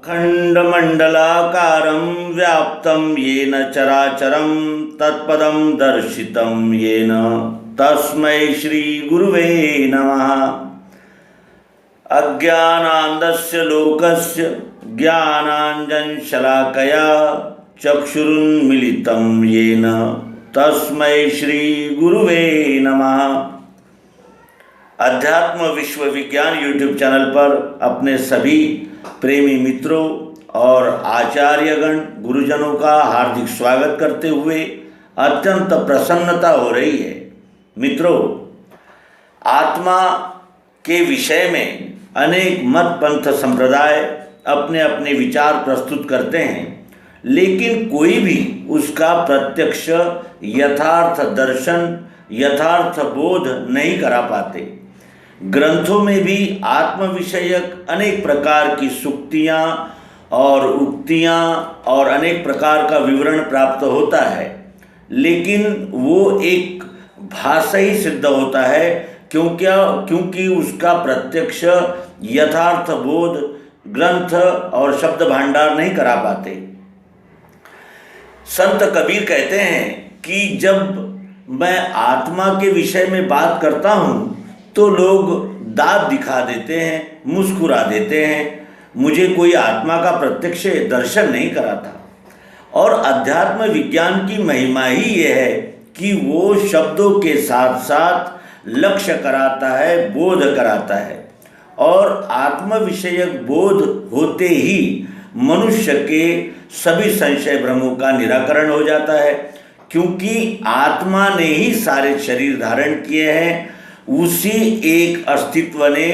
खण्डमण्डलाकारं व्याप्तं येन चराचरं तत्पदं दर्शितं येन तस्मै श्रीगुरुवे नमः। अज्ञानान्धस्य लोकस्य ज्ञानाञ्जनशलाकया चक्षुरुन्मीलितं येन तस्मै श्रीगुरुवे नमः। अध्यात्म विश्व विज्ञान यूट्यूब चैनल पर अपने सभी प्रेमी मित्रों और आचार्यगण गुरुजनों का हार्दिक स्वागत करते हुए अत्यंत प्रसन्नता हो रही है। मित्रों, आत्मा के विषय में अनेक मत पंथ संप्रदाय अपने अपने विचार प्रस्तुत करते हैं, लेकिन कोई भी उसका प्रत्यक्ष यथार्थ दर्शन यथार्थ बोध नहीं करा पाते। ग्रंथों में भी आत्म विषयक अनेक प्रकार की सूक्तियाँ और उक्तियाँ और अनेक प्रकार का विवरण प्राप्त होता है, लेकिन वो एक भाषा ही सिद्ध होता है क्योंकि उसका प्रत्यक्ष यथार्थ बोध ग्रंथ और शब्द भांडार नहीं करा पाते। संत कबीर कहते हैं कि जब मैं आत्मा के विषय में बात करता हूँ तो लोग दांत दिखा देते हैं, मुस्कुरा देते हैं, मुझे कोई आत्मा का प्रत्यक्ष दर्शन नहीं कराता। और अध्यात्म विज्ञान की महिमा ही ये है कि वो शब्दों के साथ साथ लक्ष्य कराता है, बोध कराता है। और आत्म विषयक बोध होते ही मनुष्य के सभी संशय भ्रमों का निराकरण हो जाता है, क्योंकि आत्मा ने ही सारे शरीर धारण किए हैं। उसी एक अस्तित्व ने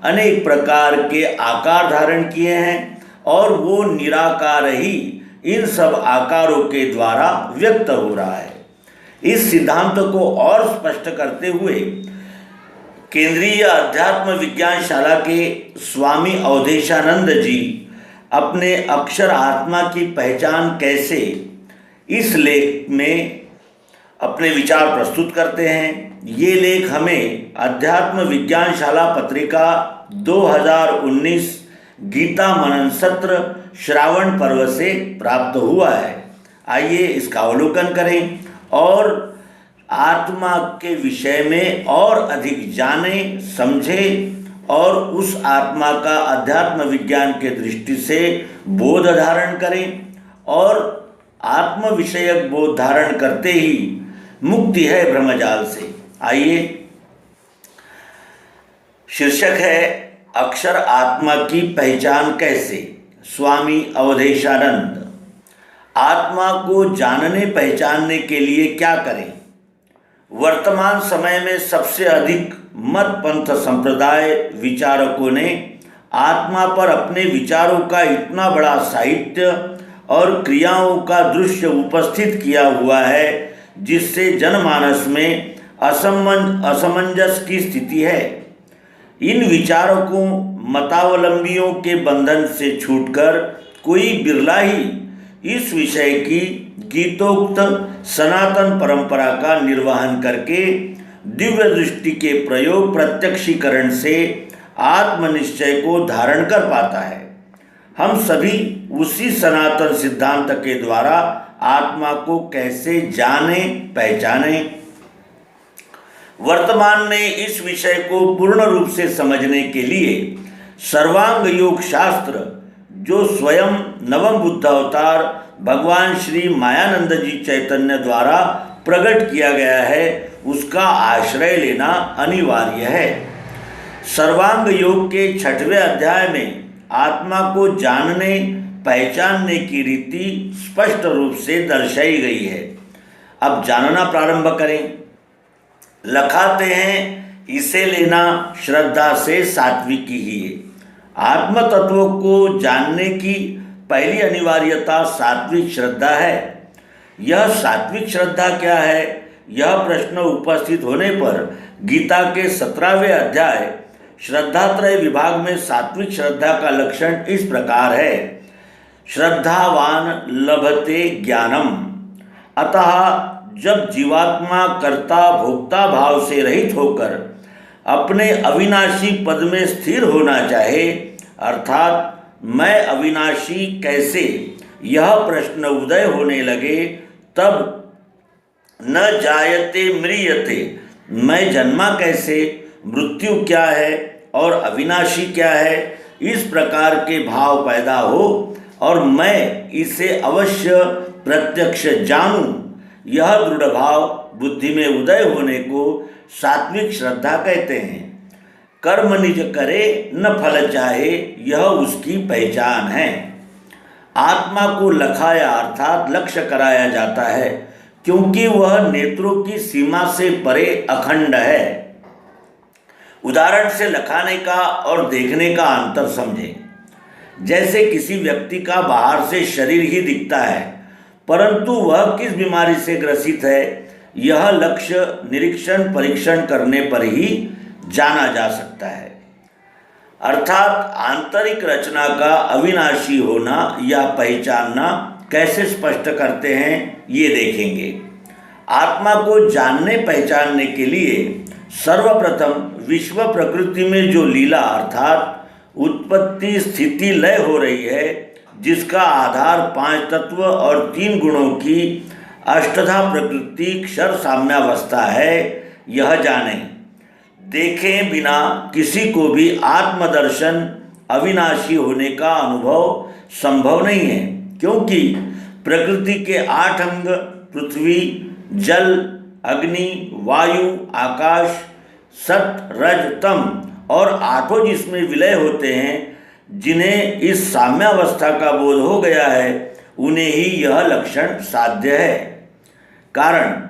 अनेक प्रकार के आकार धारण किए हैं और वो निराकार ही इन सब आकारों के द्वारा व्यक्त हो रहा है। इस सिद्धांत को और स्पष्ट करते हुए केंद्रीय अध्यात्म विज्ञान शाला के स्वामी अवधेशानंद जी अपने अक्षर आत्मा की पहचान कैसे इस लेख में अपने विचार प्रस्तुत करते हैं। ये लेख हमें अध्यात्म विज्ञान शाला पत्रिका 2019 गीता मनन सत्र श्रावण पर्व से प्राप्त हुआ है। आइए इसका अवलोकन करें और आत्मा के विषय में और अधिक जानें, समझें और उस आत्मा का अध्यात्म विज्ञान के दृष्टि से बोध धारण करें। और आत्म विषयक बोध धारण करते ही मुक्ति है ब्रह्मजाल से। आइए, शीर्षक है अक्षर आत्मा की पहचान कैसे, स्वामी अवधेशानंद। आत्मा को जानने पहचानने के लिए क्या करें। वर्तमान समय में सबसे अधिक मत पंथ संप्रदाय विचारकों ने आत्मा पर अपने विचारों का इतना बड़ा साहित्य और क्रियाओं का दृश्य उपस्थित किया हुआ है जिससे जनमानस में असमंजस की स्थिति है। इन विचारकों मतावलंबियों के बंधन से छूटकर कोई बिरला ही इस विषय की गीतोक्त सनातन परंपरा का निर्वहन करके दिव्य दृष्टि के प्रयोग प्रत्यक्षीकरण से आत्मनिश्चय को धारण कर पाता है। हम सभी उसी सनातन सिद्धांत के द्वारा आत्मा को कैसे जाने पहचाने। वर्तमान में इस विषय को पूर्ण रूप से समझने के लिए सर्वांग योग शास्त्र, जो स्वयं नवम बुद्ध अवतार भगवान श्री मायानंद जी चैतन्य द्वारा प्रकट किया गया है, उसका आश्रय लेना अनिवार्य है। सर्वांग योग के 6वें अध्याय में आत्मा को जानने पहचानने की रीति स्पष्ट रूप से दर्शाई गई है। अब जानना प्रारंभ करें। लखाते हैं, इसे लेना श्रद्धा से सात्विकी ही है। आत्म तत्वों को जानने की पहली अनिवार्यता सात्विक श्रद्धा है। यह सात्विक श्रद्धा क्या है, यह प्रश्न उपस्थित होने पर गीता के 17वें अध्याय श्रद्धात्रय विभाग में सात्विक श्रद्धा का लक्षण इस प्रकार है। श्रद्धावान लभते ज्ञानम। अतः जब जीवात्मा कर्ता भोक्ता भाव से रहित होकर अपने अविनाशी पद में स्थिर होना चाहे, अर्थात मैं अविनाशी कैसे, यह प्रश्न उदय होने लगे, तब न जायते म्रियते, मैं जन्मा कैसे, मृत्यु क्या है और अविनाशी क्या है, इस प्रकार के भाव पैदा हो और मैं इसे अवश्य प्रत्यक्ष जानूं, यह दृढ़ भाव बुद्धि में उदय होने को सात्विक श्रद्धा कहते हैं। कर्म निज करे न फल चाहे, यह उसकी पहचान है। आत्मा को लखाया अर्थात लक्ष्य कराया जाता है, क्योंकि वह नेत्रों की सीमा से परे अखंड है। उदाहरण से लखाने का और देखने का अंतर समझें। जैसे किसी व्यक्ति का बाहर से शरीर ही दिखता है, परंतु वह किस बीमारी से ग्रसित है, यह लक्ष्य निरीक्षण परीक्षण करने पर ही जाना जा सकता है। अर्थात आंतरिक रचना का अविनाशी होना या पहचानना कैसे स्पष्ट करते हैं, ये देखेंगे। आत्मा को जानने पहचानने के लिए सर्वप्रथम विश्व प्रकृति में जो लीला अर्थात उत्पत्ति स्थिति लय हो रही है, जिसका आधार 5 तत्व और 3 गुणों की अष्टधा प्रकृति क्षर साम्यावस्था है, यह जानें। देखें बिना किसी को भी आत्मदर्शन अविनाशी होने का अनुभव संभव नहीं है, क्योंकि प्रकृति के 8 अंग पृथ्वी, जल, अग्नि, वायु, आकाश, सत, रज, तम और 8 जिसमें विलय होते हैं, जिन्हें इस साम्यावस्था का बोध हो गया है, उन्हें ही यह लक्षण साध्य है। कारण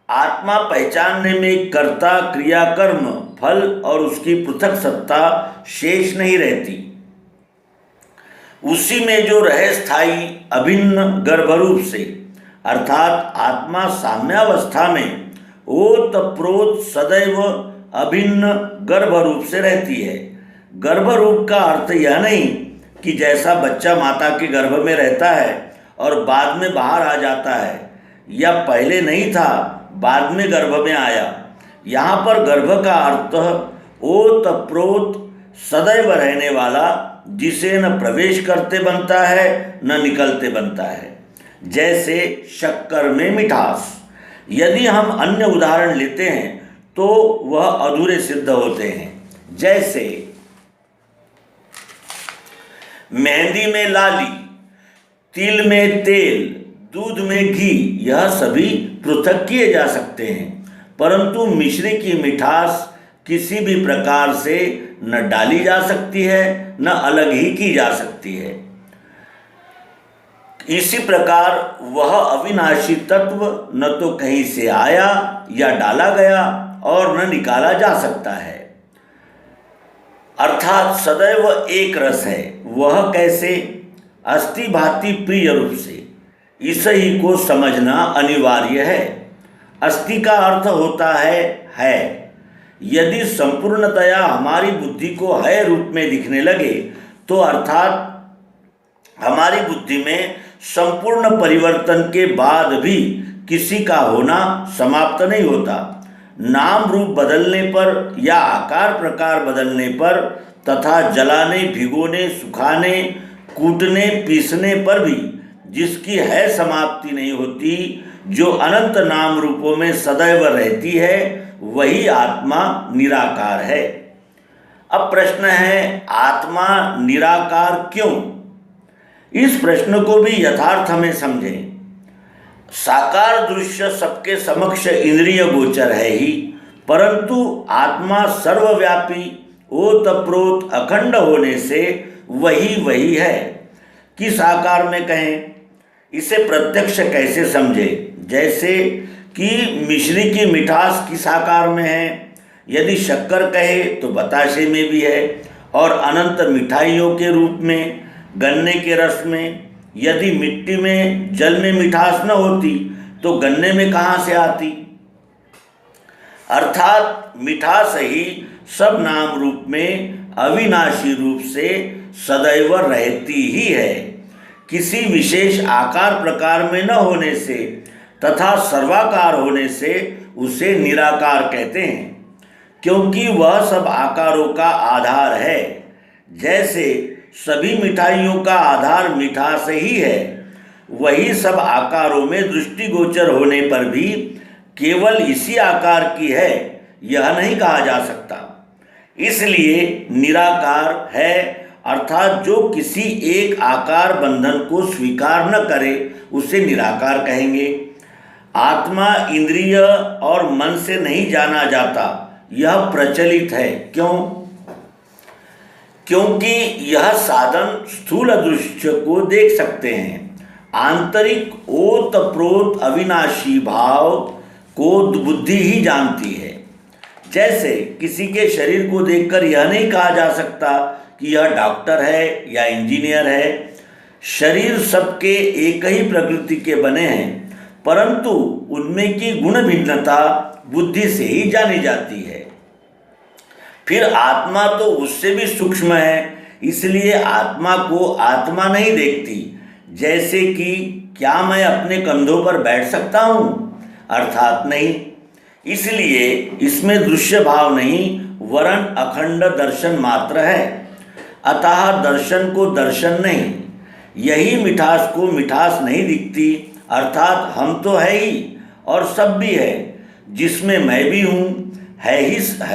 आत्मा पहचानने में कर्ता, क्रिया, कर्म, फल और उसकी पृथक सत्ता शेष नहीं रहती। उसी में जो रहे स्थायी अभिन्न गर्भरूप से, अर्थात आत्मा साम्यावस्था में ओतप्रोत सदैव अभिन्न गर्भरूप से रहती है। गर्भरूप का अर्थ यह नहीं कि जैसा बच्चा माता के गर्भ में रहता है और बाद में बाहर आ जाता है, या पहले नहीं था बाद में गर्भ में आया। यहाँ पर गर्भ का अर्थ ओतप्रोत सदैव रहने वाला, जिसे न प्रवेश करते बनता है न निकलते बनता है। जैसे शक्कर में मिठास। यदि हम अन्य उदाहरण लेते हैं तो वह अधूरे सिद्ध होते हैं। जैसे मेहंदी में लाली, तिल में तेल, दूध में घी, यह सभी पृथक किए जा सकते हैं, परंतु मिश्री की मिठास किसी भी प्रकार से न डाली जा सकती है न अलग ही की जा सकती है। इसी प्रकार वह अविनाशी तत्व न तो कहीं से आया या डाला गया और न निकाला जा सकता है, अर्थात सदैव एक रस है। वह कैसे? अस्थि भांति प्रिय रूप से। इस ही को समझना अनिवार्य है। अस्थि का अर्थ होता है। यदि संपूर्णतया हमारी बुद्धि को है रूप में दिखने लगे तो अर्थात हमारी बुद्धि में संपूर्ण परिवर्तन के बाद भी किसी का होना समाप्त नहीं होता। नाम रूप बदलने पर या आकार प्रकार बदलने पर तथा जलाने, भिगोने, सुखाने, कूटने, पीसने पर भी जिसकी है समाप्ति नहीं होती, जो अनंत नाम रूपों में सदैव रहती है, वही आत्मा निराकार है। अब प्रश्न है, आत्मा निराकार क्यों? इस प्रश्न को भी यथार्थ में समझें। साकार दृश्य सबके समक्ष इंद्रिय गोचर है ही, परंतु आत्मा सर्वव्यापी ओतप्रोत अखंड होने से वही है। किस आकार में कहें? इसे प्रत्यक्ष कैसे समझे? जैसे कि मिश्री की मिठास किस आकार में है? यदि शक्कर कहे तो बताशे में भी है, और अनंत मिठाइयों के रूप में, गन्ने के रस में। यदि मिट्टी में, जल में मिठास न होती तो गन्ने में कहाँ से आती? अर्थात मिठास ही सब नाम रूप में अविनाशी रूप से सदैव रहती ही है। किसी विशेष आकार प्रकार में न होने से तथा सर्वाकार होने से उसे निराकार कहते हैं, क्योंकि वह सब आकारों का आधार है। जैसे सभी मिठाइयों का आधार मिठास ही है, वही सब आकारों में दृष्टिगोचर होने पर भी केवल इसी आकार की है यह नहीं कहा जा सकता। इसलिए निराकार है अर्थात जो किसी एक आकार बंधन को स्वीकार न करे उसे निराकार कहेंगे। आत्मा इंद्रिय और मन से नहीं जाना जाता, यह प्रचलित है। क्यों? क्योंकि यह साधन स्थूल दृश्य को देख सकते हैं। आंतरिक ओतप्रोत अविनाशी भाव को बुद्धि ही जानती है। जैसे किसी के शरीर को देखकर यह नहीं कहा जा सकता कि यह डॉक्टर है या इंजीनियर है। शरीर सबके एक ही प्रकृति के बने हैं, परंतु उनमें की गुण भिन्नता बुद्धि से ही जानी जाती है। फिर आत्मा तो उससे भी सूक्ष्म है, इसलिए आत्मा को आत्मा नहीं देखती। जैसे कि क्या मैं अपने कंधों पर बैठ सकता हूँ? अर्थात नहीं। इसलिए इसमें दृश्य भाव नहीं वरन अखंड दर्शन मात्र है। अतः दर्शन को दर्शन नहीं, यही मिठास को मिठास नहीं दिखती। अर्थात हम तो है ही और सब भी है, जिसमें मैं भी हूँ, है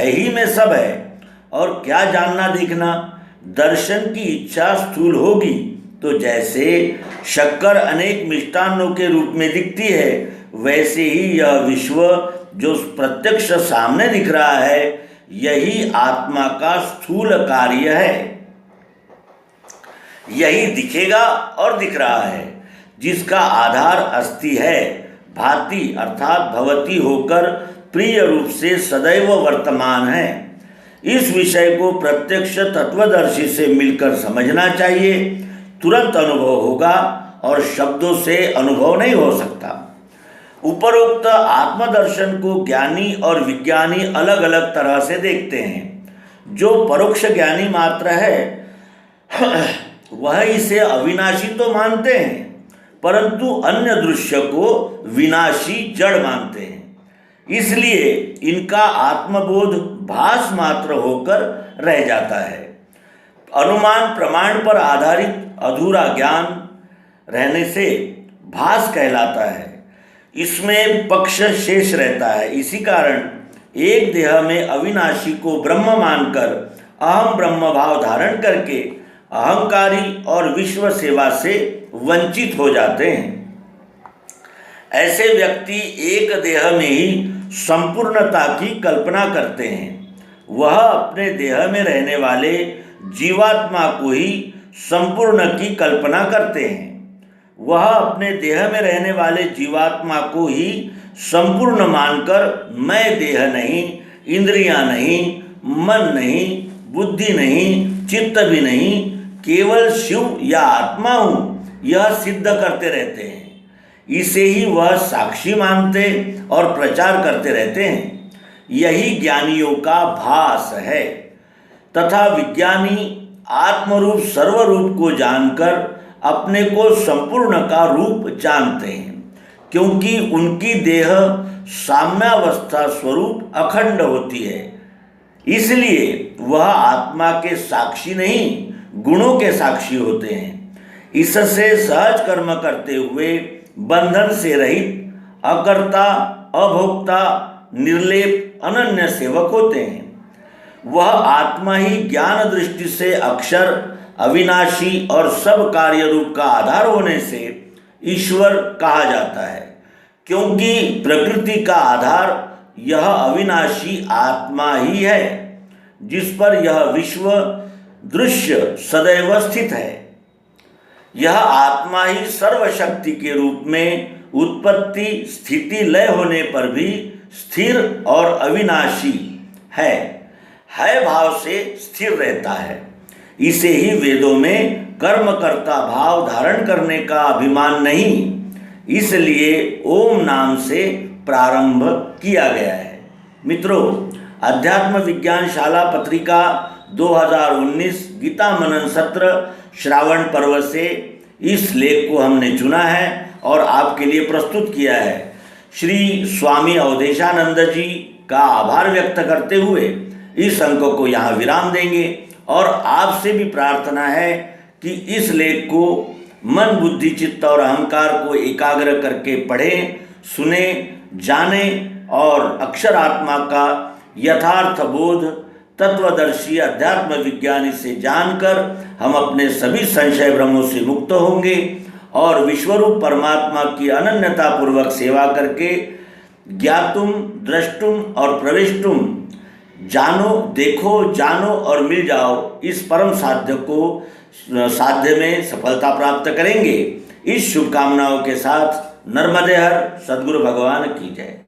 ही में सब है। और क्या जानना देखना? दर्शन की इच्छा स्थूल होगी तो जैसे शक्कर अनेक मिष्टान्नों के रूप में दिखती है, वैसे ही यह विश्व जो प्रत्यक्ष सामने दिख रहा है, यही आत्मा का स्थूल कार्य है। यही दिखेगा और दिख रहा है, जिसका आधार अस्थि है, भाति अर्थात भवती होकर प्रिय रूप से सदैव वर्तमान है। इस विषय को प्रत्यक्ष तत्वदर्शी से मिलकर समझना चाहिए, तुरंत अनुभव होगा और शब्दों से अनुभव नहीं हो सकता। उपरोक्त आत्मदर्शन को ज्ञानी और विज्ञानी अलग अलग तरह से देखते हैं। जो परोक्ष ज्ञानी मात्र है वह इसे अविनाशी तो मानते हैं, परंतु अन्य दृश्य को विनाशी जड़ मानते हैं। इसलिए इनका आत्मबोध भास मात्र होकर रह जाता है। अनुमान प्रमाण पर आधारित अधूरा ज्ञान रहने से भास कहलाता है। इसमें पक्ष शेष रहता है। इसी कारण एक देह में अविनाशी को ब्रह्म मानकर अहम ब्रह्म भाव धारण करके अहंकारी और विश्व सेवा से वंचित हो जाते हैं। ऐसे व्यक्ति एक देह में ही संपूर्णता की कल्पना करते हैं। वह अपने देह में रहने वाले जीवात्मा को ही संपूर्ण की कल्पना करते हैं। वह अपने देह में रहने वाले जीवात्मा को ही संपूर्ण मानकर मैं देह नहीं, इंद्रियां नहीं, मन नहीं, बुद्धि नहीं, चित्त भी नहीं, केवल शिव या आत्मा हूँ, यह सिद्ध करते रहते हैं। इसे ही वह साक्षी मानते और प्रचार करते रहते हैं। यही ज्ञानियों का भास है। तथा विज्ञानी आत्मरूप सर्वरूप को जानकर अपने को संपूर्ण का रूप जानते हैं, क्योंकि उनकी देह साम्यावस्था स्वरूप अखंड होती है। इसलिए वह आत्मा के साक्षी नहीं, गुणों के साक्षी होते हैं। इससे सहज कर्म करते हुए बंधन से रहित, अकर्ता, अभोक्ता, निर्लेप, अनन्य सेवक होते हैं। वह आत्मा ही ज्ञान दृष्टि से अक्षर, अविनाशी और सब कार्य रूप का आधार होने से ईश्वर कहा जाता है, क्योंकि प्रकृति का आधार यह अविनाशी आत्मा ही है, जिस पर यह विश्व दृश्य सदैव स्थित है। यह आत्मा ही सर्वशक्ति के रूप में उत्पत्ति, स्थिति, लय होने पर भी स्थिर और अविनाशी है भाव से स्थिर रहता है। इसे ही वेदों में कर्मकर्ता भाव धारण करने का अभिमान नहीं, इसलिए ओम नाम से प्रारंभ किया गया है। मित्रों, अध्यात्म विज्ञान शाला पत्रिका 2019 गीता मनन सत्र श्रावण पर्व से इस लेख को हमने चुना है और आपके लिए प्रस्तुत किया है। श्री स्वामी अवधेशानंद जी का आभार व्यक्त करते हुए इस अंक को यहाँ विराम देंगे और आपसे भी प्रार्थना है कि इस लेख को मन, बुद्धि, चित्त और अहंकार को एकाग्र करके पढ़ें, सुने, जाने और अक्षर आत्मा का यथार्थ बोध तत्वदर्शी अध्यात्म विज्ञानी से जानकर हम अपने सभी संशय भ्रमों से मुक्त होंगे और विश्वरूप परमात्मा की अनन्यता पूर्वक सेवा करके ज्ञातुम, द्रष्टुम और प्रविष्टुम, जानो, देखो, जानो और मिल जाओ, इस परम साध्य में सफलता प्राप्त करेंगे। इस शुभकामनाओं के साथ नर्मदे हर सद्गुरु भगवान की जय।